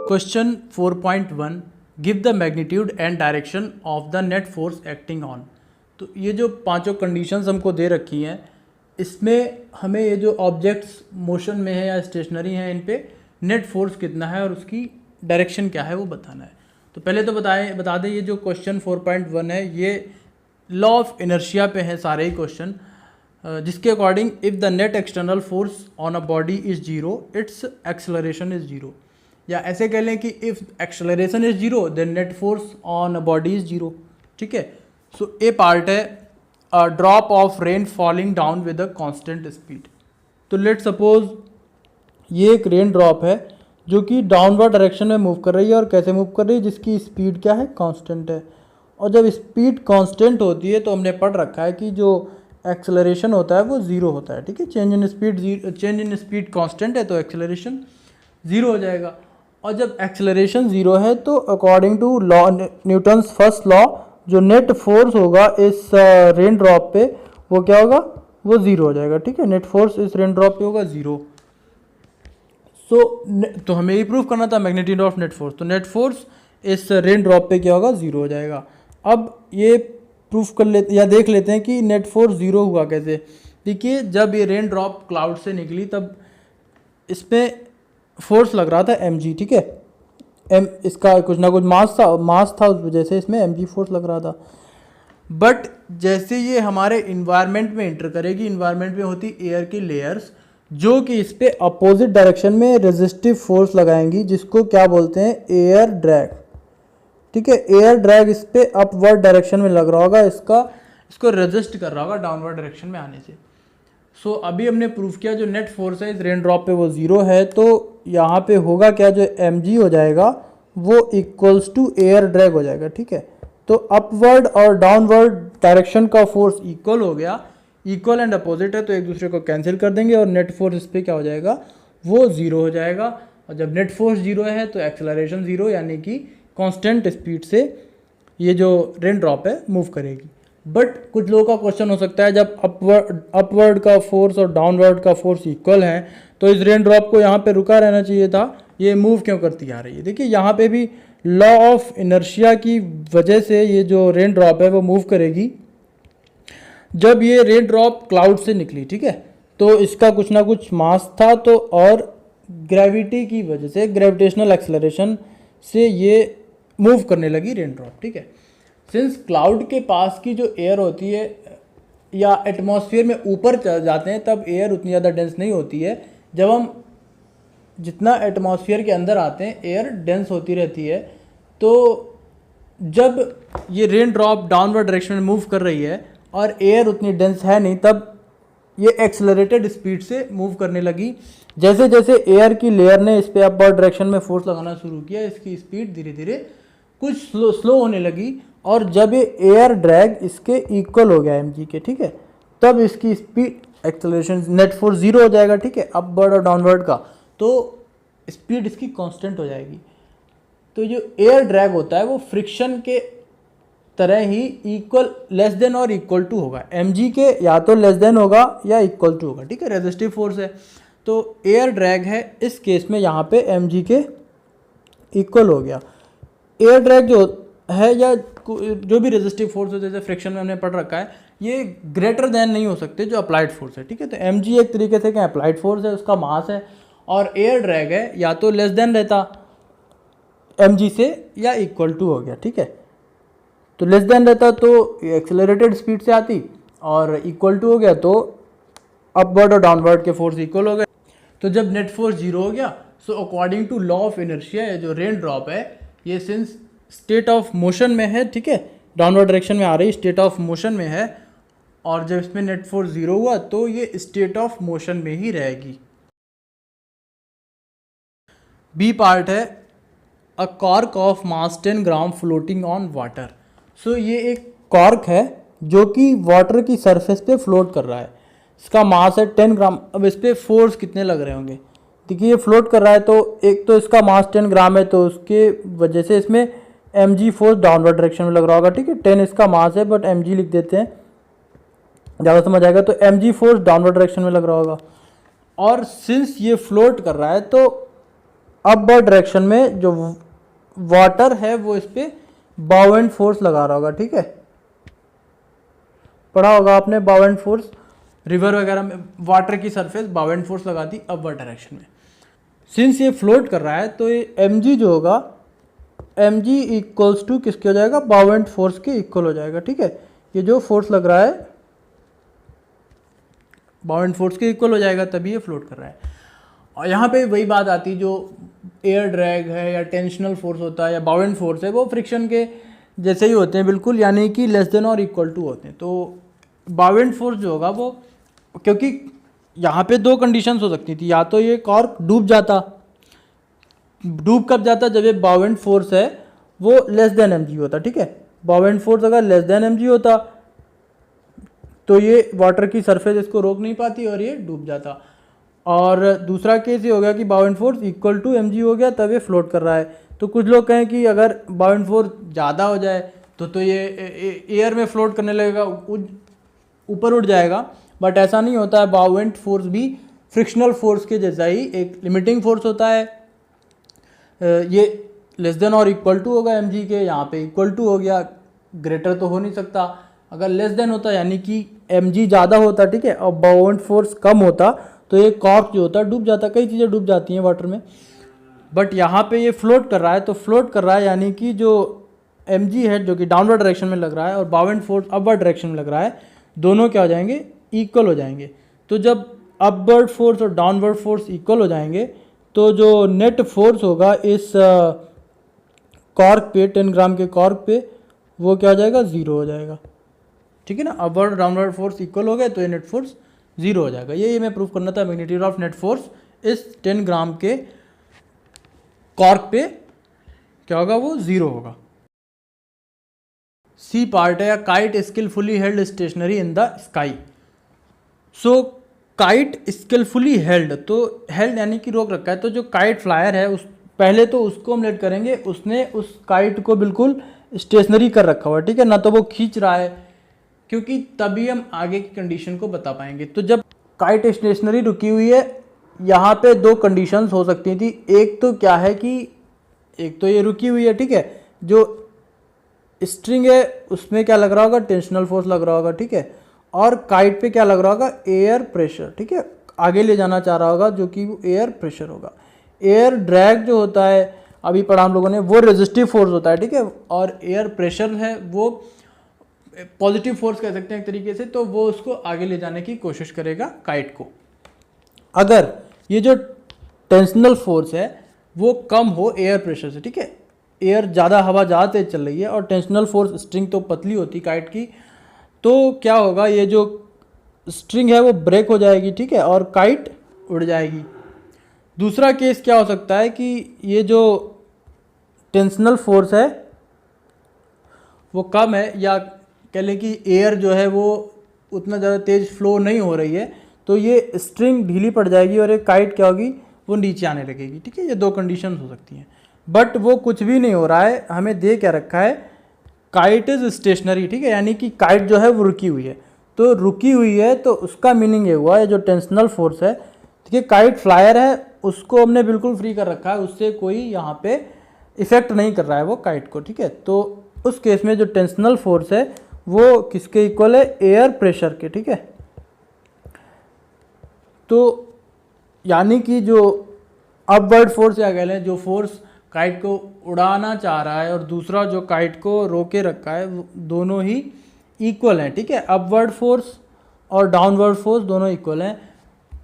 Question 4.1 give the magnitude and direction of the net force acting on. तो ये जो पांचों कंडीशंस हमको दे रखी हैं, इसमें हमें ये जो ऑब्जेक्ट्स मोशन में है या स्टेशनरी हैं, इन पे नेट फोर्स कितना है और उसकी डायरेक्शन क्या है वो बताना है। तो पहले तो बता दें ये जो क्वेश्चन 4.1 है ये लॉ ऑफ इनर्शिया पे है सारे ही क्वेश्चन, जिसके according if the net external force on a body is zero its acceleration is zero, या ऐसे कह लें कि if acceleration is zero then net force on a body is zero. ठीक है। सो ए पार्ट है drop of rain falling down with a constant speed. तो let suppose ये एक रेन ड्रॉप है जो कि डाउनवर्ड डायरेक्शन में मूव कर रही है, और कैसे मूव कर रही है, जिसकी स्पीड क्या है, कांस्टेंट है। और जब स्पीड कांस्टेंट होती है तो हमने पढ़ रखा है कि जो एक्सेलरेशन होता है वो ज़ीरो होता है। ठीक है। चेंज इन स्पीड कांस्टेंट है तो एक्सेलरेशन ज़ीरो हो जाएगा। और जब एक्सेलरेशन ज़ीरो है तो according to law Newton's first law जो नेट फोर्स होगा इस रेन ड्रॉप पे वो क्या होगा, वो ज़ीरो हो जाएगा। ठीक है। नेट फोर्स इस रेन ड्रॉप पे होगा ज़ीरो। तो हमें ये प्रूव करना था मैग्नीट्यूड ऑफ नेट फोर्स, तो नेट फोर्स इस रेन ड्रॉप पे क्या होगा, ज़ीरो हो जाएगा। अब ये प्रूफ कर लेते या देख लेते हैं कि नेट फोर्स ज़ीरो हुआ कैसे। देखिए जब ये रेन ड्रॉप क्लाउड से निकली तब इस पर फोर्स लग रहा था mg। ठीक है। इसका कुछ ना कुछ मास था उस वजह से इसमें mg फोर्स लग रहा था। बट जैसे ये हमारे इन्वायरमेंट में इंटर करेगी, इन्वायरमेंट में होती एयर की लेयर्स जो कि इस पर अपोजिट डायरेक्शन में रेजिस्टिव फोर्स लगाएंगी, जिसको क्या बोलते हैं, एयर ड्रैग। ठीक है। एयर ड्रैग इस पे अपवर्ड डायरेक्शन में लग रहा होगा, इसको रेजिस्ट कर रहा होगा डाउनवर्ड डायरेक्शन में आने से। सो अभी हमने प्रूफ किया जो नेट फोर्स है इस रेन ड्रॉप पे वो ज़ीरो है, तो यहाँ पे होगा क्या, जो mg हो जाएगा वो इक्वल्स टू एयर ड्रैग हो जाएगा। ठीक है। तो अपवर्ड और डाउनवर्ड डायरेक्शन का फोर्स इक्वल हो गया, इक्वल एंड अपोजिट है तो एक दूसरे को कैंसिल कर देंगे और नेट फोर्स इस पर क्या हो जाएगा, वो ज़ीरो हो जाएगा। और जब नेट फोर्स ज़ीरो है तो एक्सेलरेशन ज़ीरो, यानी कि कांस्टेंट स्पीड से ये जो रेन ड्रॉप है मूव करेगी। बट कुछ लोगों का क्वेश्चन हो सकता है जब अपवर्ड का फोर्स और डाउनवर्ड का फोर्स इक्वल है तो इस रेन ड्रॉप को यहाँ पे रुका रहना चाहिए था, ये मूव क्यों करती आ रही है। देखिए यहाँ पे भी लॉ ऑफ इनर्शिया की वजह से ये जो रेन ड्रॉप है वो मूव करेगी। जब ये रेन ड्रॉप क्लाउड से निकली, ठीक है, तो इसका कुछ ना कुछ मास था, तो और ग्रेविटी की वजह से, ग्रेविटेशनल एक्सेलरेशन से ये मूव करने लगी रेन ड्रॉप। ठीक है। सिंस क्लाउड के पास की जो एयर होती है या एटमॉस्फेयर में ऊपर चल जाते हैं तब एयर उतनी ज़्यादा डेंस नहीं होती है। जब हम जितना एटमॉस्फेयर के अंदर आते हैं एयर डेंस होती रहती है। तो जब ये रेन ड्रॉप डाउनवर्ड डायरेक्शन में मूव कर रही है और एयर उतनी डेंस है नहीं, तब ये एक्सेलरेटेड स्पीड से मूव करने लगी। जैसे जैसे एयर की लेयर ने इस पर अपवर्ड डायरेक्शन में फोर्स लगाना शुरू किया, इसकी स्पीड धीरे धीरे कुछ स्लो होने लगी, और जब ये एयर ड्रैग इसके इक्वल हो गया mg के, ठीक है, तब इसकी speed acceleration net force zero हो जाएगा। ठीक है। अपवर्ड और डाउनवर्ड का, तो स्पीड इसकी कांस्टेंट हो जाएगी। तो जो एयर ड्रैग होता है वो फ्रिक्शन के तरह ही इक्वल, लेस देन और इक्वल टू होगा। mg के या तो लेस देन होगा या इक्वल टू होगा। ठीक है। रेजिस्टिव फोर्स है तो एयर ड्रैग है, इस केस में यहाँ पे mg के इक्वल हो गया। एयर ड्रैग जो है या जो भी रेजिस्टिव फोर्स है, जैसे फ्रिक्शन में हमने पढ़ रखा है, ये ग्रेटर देन नहीं हो सकते जो अप्लाइड फोर्स है। ठीक है। तो mg एक तरीके से क्या अप्लाइड फोर्स है, उसका मास है, और एयर ड्रैग है या तो लेस देन रहता mg से या इक्वल टू हो गया। ठीक है। तो लेस देन रहता तो एक्सेलरेटेड स्पीड से आती, और इक्वल टू हो गया तो अपवर्ड और डाउनवर्ड के फोर्स इक्वल हो गए। तो जब नेट फोर्स जीरो हो गया, so according to law of inertia जो रेन ड्रॉप है ये सिंस स्टेट ऑफ मोशन में है, ठीक है, डाउनवर्ड डायरेक्शन में आ रही, स्टेट ऑफ मोशन में है, और जब इसमें नेट फोर्स जीरो हुआ तो ये स्टेट ऑफ मोशन में ही रहेगी। बी पार्ट है a cork of mass 10 gram floating on water. So ये एक कॉर्क है जो कि वाटर की सरफेस पे फ्लोट कर रहा है, इसका मास है 10 ग्राम। अब इस पर फोर्स कितने लग रहे होंगे, देखिए ये फ्लोट कर रहा है तो एक तो इसका मास 10 ग्राम है, तो उसके वजह से इसमें mg फोर्स डाउनवर्ड डायरेक्शन में लग रहा होगा। ठीक है। 10 इसका मास है बट mg लिख देते हैं, ज़्यादा समझ आएगा। तो mg फोर्स डाउनवर्ड डायरेक्शन में लग रहा होगा, और सिंस ये फ्लोट कर रहा है तो अपवर्ड डायरेक्शन में जो वाटर है वो इस पर बाउंड फोर्स लगा रहा होगा, ठीक है, पढ़ा होगा आपने बाउंड फोर्स, रिवर वगैरह में वाटर की सरफेस बाउंड फोर्स लगाती अपवर्ड डायरेक्शन में। सिंस ये फ्लोट कर रहा है तो ये mg जो होगा, mg इक्वल्स टू किसके हो जाएगा, बाउंड फोर्स के इक्वल हो जाएगा, ठीक है। ये जो फोर्स लग रहा है बाउंड फोर्स के इक्वल हो जाएगा, तभी ये फ्लोट कर रहा है। और यहाँ पे वही बात आती है, जो एयर ड्रैग है या टेंशनल फोर्स होता है या बाउंड फोर्स है, वो फ्रिक्शन के जैसे ही होते हैं बिल्कुल, यानी कि लेस देन और इक्वल टू होते हैं। तो बाउंड फोर्स जो होगा वो, क्योंकि यहाँ पे दो कंडीशंस हो सकती थी, या तो ये कॉर्क डूब जाता, डूब कब जाता, जब ये बाउंड फोर्स है वो लेस देन mg होता, ठीक है। बाउंड फोर्स अगर लेस देन mg होता तो ये वाटर की सरफेस इसको रोक नहीं पाती और ये डूब जाता। और दूसरा केस ये हो गया कि bound force equal to mg हो गया, तब ये फ्लोट कर रहा है। तो कुछ लोग कहें कि अगर बाउंड फोर्स ज़्यादा हो जाए तो ये एयर में फ्लोट करने लगेगा, ऊपर उड़ जाएगा, बट ऐसा नहीं होता है। बाउंड फोर्स भी फ्रिक्शनल फोर्स के जैसा ही एक लिमिटिंग फोर्स होता है। ये लेस देन और इक्वल टू होगा mg के, यहाँ पे इक्वल टू हो गया, ग्रेटर तो हो नहीं सकता। अगर लेस देन होता यानी कि mg ज़्यादा होता, ठीक है, और बाउंड फोर्स कम होता तो ये कॉर्क जो होता डूब जाता। कई चीज़ें डूब जाती हैं वाटर में, बट यहाँ पे ये फ्लोट कर रहा है, तो फ्लोट कर रहा है यानी कि जो mg है जो कि डाउनवर्ड डायरेक्शन में लग रहा है और बाउंड फोर्स अपवर्ड डायरेक्शन में लग रहा है, दोनों क्या हो जाएंगे, इक्वल हो जाएंगे। तो जब अपवर्ड फोर्स और डाउनवर्ड फोर्स इक्वल हो जाएंगे तो जो नेट फोर्स होगा इस कॉर्क पे, 10 ग्राम के कॉर्क पे, वो क्या हो जाएगा, ज़ीरो हो जाएगा, ठीक है ना। अपवर्ड डाउनवर्ड फोर्स इक्वल हो गए तो ये नेट फोर्स ज़ीरो हो जाएगा। ये मैं प्रूफ करना था, मैग्नीट्यूड ऑफ नेट फोर्स इस 10 ग्राम के कॉर्क पे क्या होगा, वो ज़ीरो होगा। सी पार्ट है, kite skilfully held stationary in the sky. So kite skilfully held, तो हेल्ड यानी कि रोक रखा है। तो जो काइट फ्लायर है उस पहले तो उसको हम लेट करेंगे, उसने उस काइट को बिल्कुल स्टेशनरी कर रखा हुआ है, ठीक है ना, तो वो खींच रहा है, क्योंकि तभी हम आगे की कंडीशन को बता पाएंगे। तो जब काइट स्टेशनरी रुकी हुई है, यहाँ पे दो कंडीशंस हो सकती थी। एक तो क्या है कि एक तो ये रुकी हुई है, ठीक है, जो स्ट्रिंग है उसमें क्या लग रहा होगा, टेंशनल फोर्स लग रहा होगा, ठीक है, और काइट पे क्या लग रहा होगा, एयर प्रेशर, ठीक है, आगे ले जाना चाह रहा होगा, जो कि एयर प्रेशर होगा। एयर ड्रैग जो होता है अभी पढ़ा हम लोगों ने, वो रेजिस्टिव फोर्स होता है, ठीक है, और एयर प्रेशर है वो पॉजिटिव फोर्स कह सकते हैं एक तरीके से। तो वो उसको आगे ले जाने की कोशिश करेगा काइट को। अगर ये जो टेंशनल फोर्स है वो कम हो एयर प्रेशर से, ठीक है, एयर ज़्यादा, हवा ज़्यादा तेज चल रही है और टेंशनल फोर्स, स्ट्रिंग तो पतली होती काइट की, तो क्या होगा, ये जो स्ट्रिंग है वो ब्रेक हो जाएगी, ठीक है, और काइट उड़ जाएगी। दूसरा केस क्या हो सकता है कि ये जो टेंशनल फोर्स है वो कम है, या कह लें कि एयर जो है वो उतना ज़्यादा तेज़ फ्लो नहीं हो रही है, तो ये स्ट्रिंग ढीली पड़ जाएगी और ये काइट क्या होगी, वो नीचे आने लगेगी, ठीक है। ये दो कंडीशन हो सकती हैं, बट वो कुछ भी नहीं हो रहा है। हमें दे क्या रखा है, काइट इज स्टेशनरी, ठीक है, यानी कि काइट जो है वो रुकी हुई है। तो रुकी हुई है तो उसका मीनिंग ये हुआ है, जो टेंशनल फोर्स है, ठीक है, काइट फ्लायर है उसको हमने बिल्कुल फ्री कर रखा है, उससे कोई यहाँ पे इफेक्ट नहीं कर रहा है वो काइट को, ठीक है। तो उस केस में जो टेंशनल फोर्स है वो किसके इक्वल है, एयर प्रेशर के, ठीक है। तो यानी कि जो अपवर्ड फोर्स या कह लें जो फोर्स काइट को उड़ाना चाह रहा है और दूसरा जो काइट को रोके रखा है, दोनों ही इक्वल हैं, ठीक है। अपवर्ड फोर्स और डाउनवर्ड फोर्स दोनों इक्वल हैं।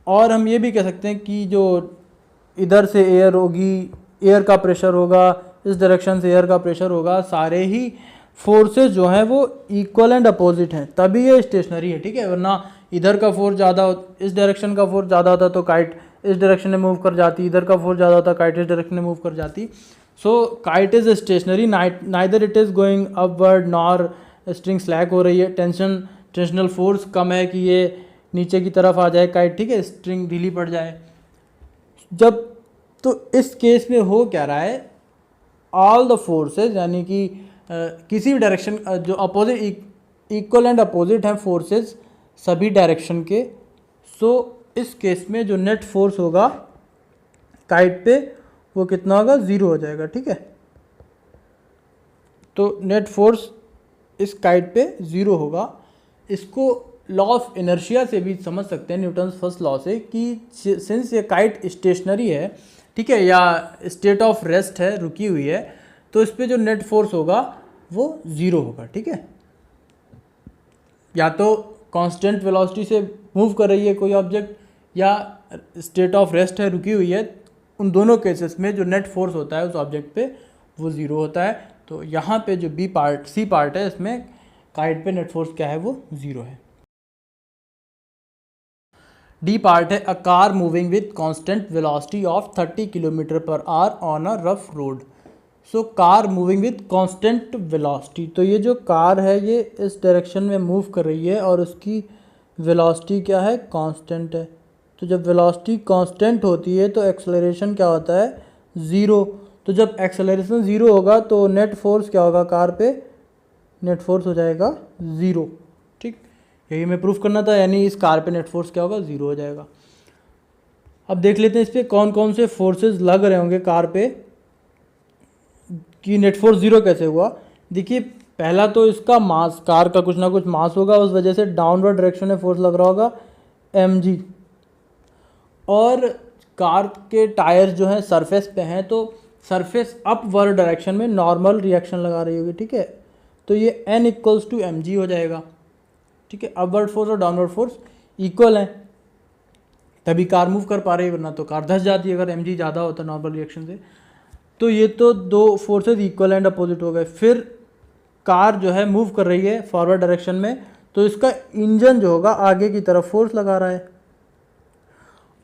और हम ये भी कह सकते हैं कि जो इधर से एयर होगी, एयर का प्रेशर होगा, इस डायरेक्शन से एयर का प्रेशर होगा, सारे ही फोर्सेस जो हैं वो इक्वल एंड अपोजिट हैं, तभी ये स्टेशनरी है, ठीक है। वरना इधर का फोर्स ज़्यादा, इस डायरेक्शन का फोर्स ज़्यादा होता तो काइट इस डायरेक्शन में मूव कर जाती, इधर का फोर्स ज़्यादा होता काइट इस डायरेक्शन में मूव कर जाती। So kite is stationary, neither it is going upward nor string slack हो रही है। टेंशनल फोर्स कम है कि ये नीचे की तरफ आ जाए काइट, ठीक है, स्ट्रिंग ढीली पड़ जाए। जब तो इस केस में हो क्या रहा है, ऑल द फोर्सेज, यानी कि किसी भी डायरेक्शन जो अपोजिट, इक्वल एंड अपोजिट हैं फोर्सेस सभी डायरेक्शन के। सो इस केस में जो नेट फोर्स होगा काइट पे वो कितना होगा, 0 हो जाएगा। ठीक है, तो नेट फोर्स इस काइट पे 0 होगा। इसको लॉ ऑफ इनर्शिया से भी समझ सकते हैं, न्यूटन्स फर्स्ट लॉ से, कि सिंस ये काइट स्टेशनरी है, ठीक है, या स्टेट ऑफ रेस्ट है, रुकी हुई है, तो इस पे जो नेट फोर्स होगा वो 0 होगा। ठीक है, या तो कांस्टेंट वेलोसिटी से मूव कर रही है कोई ऑब्जेक्ट, या स्टेट ऑफ रेस्ट है, रुकी हुई है, उन दोनों केसेस में जो नेट फोर्स होता है उस ऑब्जेक्ट पे वो 0 होता है। तो यहाँ पे जो सी पार्ट है, इसमें काइट पे नेट फोर्स क्या है, वो 0 है। डी पार्ट है, a car moving with constant velocity of 30 kilometre per hour on a rough road. So car moving with constant velocity, तो ये जो कार है ये इस डायरेक्शन में मूव कर रही है और उसकी वेलोसिटी क्या है, कांस्टेंट है। तो जब वेलोसिटी कांस्टेंट होती है तो एक्सेलरेशन क्या होता है, 0। तो जब एक्सेलरेशन 0 होगा तो नेट फोर्स क्या होगा, कार पे नेट फोर्स हो जाएगा 0। ठीक, यही मैं प्रूफ करना था, यानी इस कार पे नेट फोर्स क्या होगा, 0 हो जाएगा। अब देख लेते हैं इस पर कौन कौन से फोर्सेस लग रहे होंगे कार पे, कि नेट फोर्स 0 कैसे हुआ। देखिए, पहला तो इसका मास, कार का कुछ ना कुछ मास होगा, उस वजह से डाउनवर्ड डायरेक्शन में फोर्स लग रहा होगा mg। और कार के टायर जो हैं सरफेस पे हैं, तो सरफेस अपवर्ड डायरेक्शन में नॉर्मल रिएक्शन लगा रही होगी। ठीक है, तो ये n इक्वल्स टू mg हो जाएगा। ठीक है, अपवर्ड फोर्स और डाउनवर्ड फोर्स इक्वल हैं, तभी कार मूव कर पा रही है, वरना तो कार धंस जाती है अगर mg ज़्यादा होता नॉर्मल रिएक्शन से। तो ये तो दो फोर्सेस इक्वल एंड अपोजिट हो गए। फिर कार जो है मूव कर रही है फॉरवर्ड डायरेक्शन में, तो इसका इंजन जो होगा आगे की तरफ फोर्स लगा रहा है।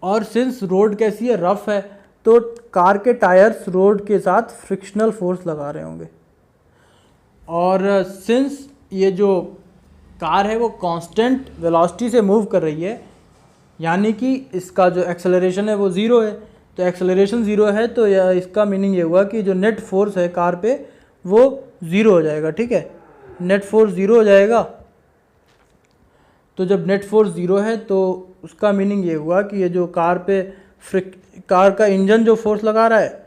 और सिंस रोड कैसी है, रफ है, तो कार के टायर्स रोड के साथ फ्रिक्शनल फोर्स लगा रहे होंगे। और सिंस ये जो कार है वो कांस्टेंट वेलोसिटी से मूव कर रही है, यानी कि इसका जो एक्सेलरेशन है वो 0 है। तो एक्सेलरेशन 0 है, तो इसका मीनिंग ये हुआ कि जो नेट फोर्स है कार पे वो 0 हो जाएगा। ठीक है, नेट फोर्स 0 हो जाएगा। तो जब नेट फोर्स 0 है तो उसका मीनिंग ये हुआ कि ये जो कार पे कार का इंजन जो फोर्स लगा रहा है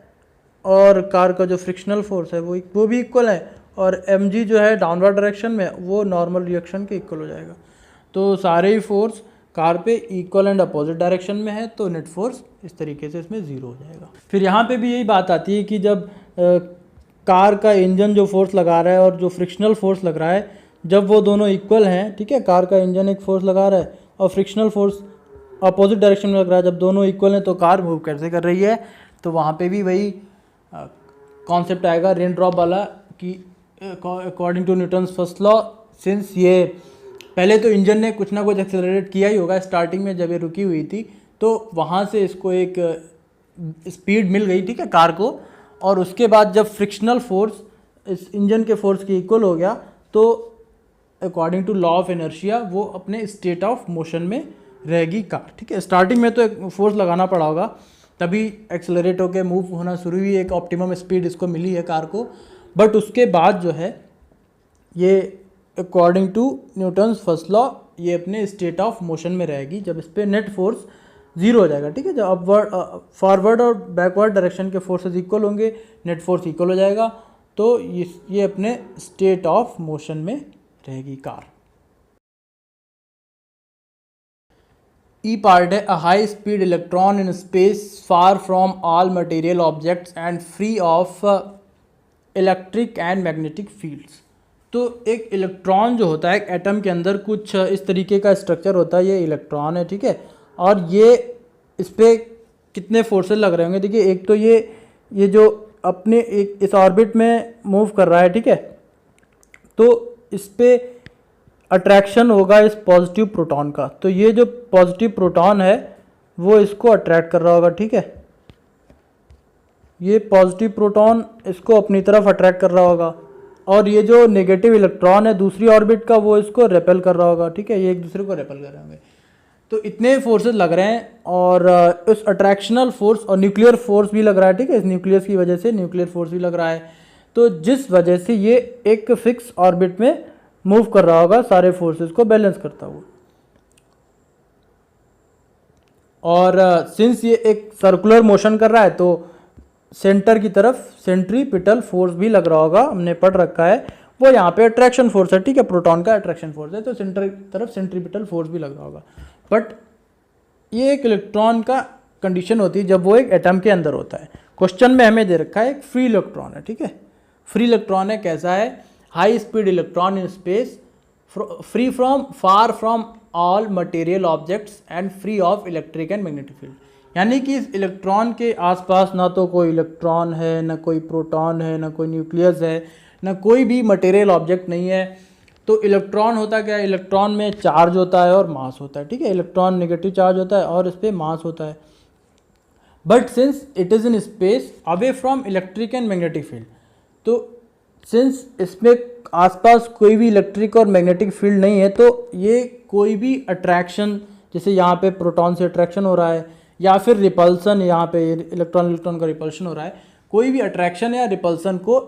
और कार का जो फ्रिक्शनल फोर्स है वो भी इक्वल है, और mg जो है डाउनवर्ड डायरेक्शन में वो नॉर्मल रिएक्शन के इक्वल हो जाएगा। तो सारे ही फोर्स कार पे इक्वल एंड अपोजिट डायरेक्शन में है, तो नेट फोर्स इस तरीके से इसमें 0 हो जाएगा। फिर यहाँ पे भी यही बात आती है कि जब कार का इंजन जो फोर्स लगा रहा है और जो फ्रिक्शनल फोर्स लग रहा है, जब वो दोनों इक्वल हैं, ठीक है, कार का इंजन एक फोर्स लगा रहा है और फ्रिक्शनल फोर्स अपोजिट डायरेक्शन में लग रहा है, जब दोनों इक्वल हैं तो कार मूव कैसे कर रही है। तो वहाँ पे भी वही कॉन्सेप्ट आएगा रेन ड्रॉप वाला, कि according to Newton's first law, since ये पहले तो इंजन ने कुछ ना कुछ एक्सेलरेट किया ही होगा स्टार्टिंग में जब ये रुकी हुई थी, तो वहाँ से इसको एक स्पीड मिल गई, ठीक है, कार को। और उसके बाद जब फ्रिक्शनल फोर्स इस इंजन के फोर्स की इक्वल हो गया, तो according to law of inertia वो अपने स्टेट ऑफ मोशन में रहेगी कार। ठीक है, स्टार्टिंग में तो एक फोर्स लगाना पड़ा होगा, तभी एक्सेलरेट होकर मूव होना शुरू हुई, एक ऑप्टिमम स्पीड इसको मिली है कार को। बट उसके बाद जो है ये according to Newton's first law ये अपने स्टेट ऑफ मोशन में रहेगी जब इस पर नेट फोर्स 0 हो जाएगा। ठीक है, जब अपवर्ड फॉरवर्ड और बैकवर्ड डायरेक्शन के फोर्सेस इक्वल होंगे, नेट फोर्स इक्वल हो जाएगा, तो ये अपने स्टेट ऑफ मोशन में रहेगी कार। ई पार्ट है, a high speed electron in space far from all material objects and free of electric and magnetic fields. तो एक इलेक्ट्रॉन जो होता है, एक एटम के अंदर कुछ इस तरीके का स्ट्रक्चर होता है, ये इलेक्ट्रॉन है। ठीक है, और ये इस पर कितने फोर्सेस लग रहे होंगे। देखिए, एक तो ये जो अपने एक इस ऑर्बिट में मूव कर रहा है, ठीक है, तो इस पर अट्रैक्शन होगा इस पॉजिटिव प्रोटॉन का, तो ये जो पॉजिटिव प्रोटॉन है वो इसको अट्रैक्ट कर रहा होगा। ठीक है, ये पॉजिटिव प्रोटॉन इसको अपनी तरफ अट्रैक्ट कर रहा होगा, और ये जो नेगेटिव इलेक्ट्रॉन है दूसरी ऑर्बिट का वो इसको रेपेल कर रहा होगा। ठीक है, ये एक दूसरे को रेपेल कर रहे होंगे। तो इतने फोर्सेस लग रहे हैं, और उस अट्रैक्शनल फोर्स और न्यूक्लियर फोर्स भी लग रहा है। ठीक है, इस न्यूक्लियस की वजह से न्यूक्लियर फोर्स भी लग रहा है, तो जिस वजह से ये एक फिक्स ऑर्बिट में मूव कर रहा होगा, सारे फोर्सेस को बैलेंस करता हुआ। और सिंस ये एक सर्कुलर मोशन कर रहा है, तो सेंटर की तरफ सेंट्रीपिटल फोर्स भी लग रहा होगा, हमने पढ़ रखा है, वो यहाँ पे अट्रैक्शन फोर्स है, ठीक है, प्रोटॉन का अट्रैक्शन फोर्स है, तो सेंटर की तरफ सेंट्रीपिटल फोर्स भी लग रहा होगा। बट ये एक इलेक्ट्रॉन का कंडीशन होती है जब वो एक एटम के अंदर होता है। क्वेश्चन में हमें दे रखा है एक फ्री इलेक्ट्रॉन है, ठीक है, फ्री इलेक्ट्रॉन है, कैसा है, high speed electron in space, free from far from all material objects and free of electric and magnetic field. यानी कि इस इलेक्ट्रॉन के आसपास ना तो कोई इलेक्ट्रॉन है, ना कोई प्रोटॉन है, ना कोई न्यूक्लियस है, ना कोई भी मटेरियल ऑब्जेक्ट नहीं है। तो इलेक्ट्रॉन होता क्या है, इलेक्ट्रॉन में चार्ज होता है और मास होता है, ठीक है, इलेक्ट्रॉन नेगेटिव चार्ज होता है और इस पर मास होता है। But since it is in space away from electric and magnetic field, तो सिंस इसमें आसपास कोई भी इलेक्ट्रिक और मैग्नेटिक फील्ड नहीं है, तो ये कोई भी अट्रैक्शन, जैसे यहाँ पे प्रोटॉन से अट्रैक्शन हो रहा है या फिर रिपल्सन, यहाँ पे इलेक्ट्रॉन का रिपल्शन हो रहा है, कोई भी अट्रैक्शन या रिपल्सन को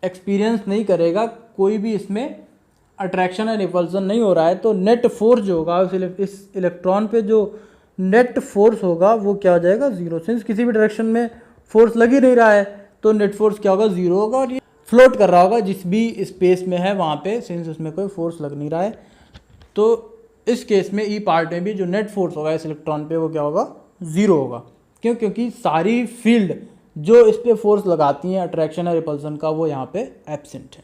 एक्सपीरियंस नहीं करेगा, कोई भी इसमें अट्रैक्शन या रिपल्सन नहीं हो रहा है। तो नेट फोर्स जो होगा इस इलेक्ट्रॉन पे जो नेट फोर्स होगा वो क्या हो जाएगा, जीरो। सिंस किसी भी डायरेक्शन में फोर्स लग ही नहीं रहा है तो नेट फोर्स क्या होगा, जीरो होगा, और ये फ्लोट कर रहा होगा जिस भी स्पेस में है वहाँ पे, सिंस उसमें कोई फोर्स लग नहीं रहा है। तो इस केस में ई पार्ट में भी जो नेट फोर्स होगा इस इलेक्ट्रॉन पे वो क्या होगा, ज़ीरो होगा। क्यों, क्योंकि सारी फील्ड जो इस पे फोर्स लगाती हैं अट्रैक्शन या रिपल्सन का वो यहाँ पे एब्सेंट है।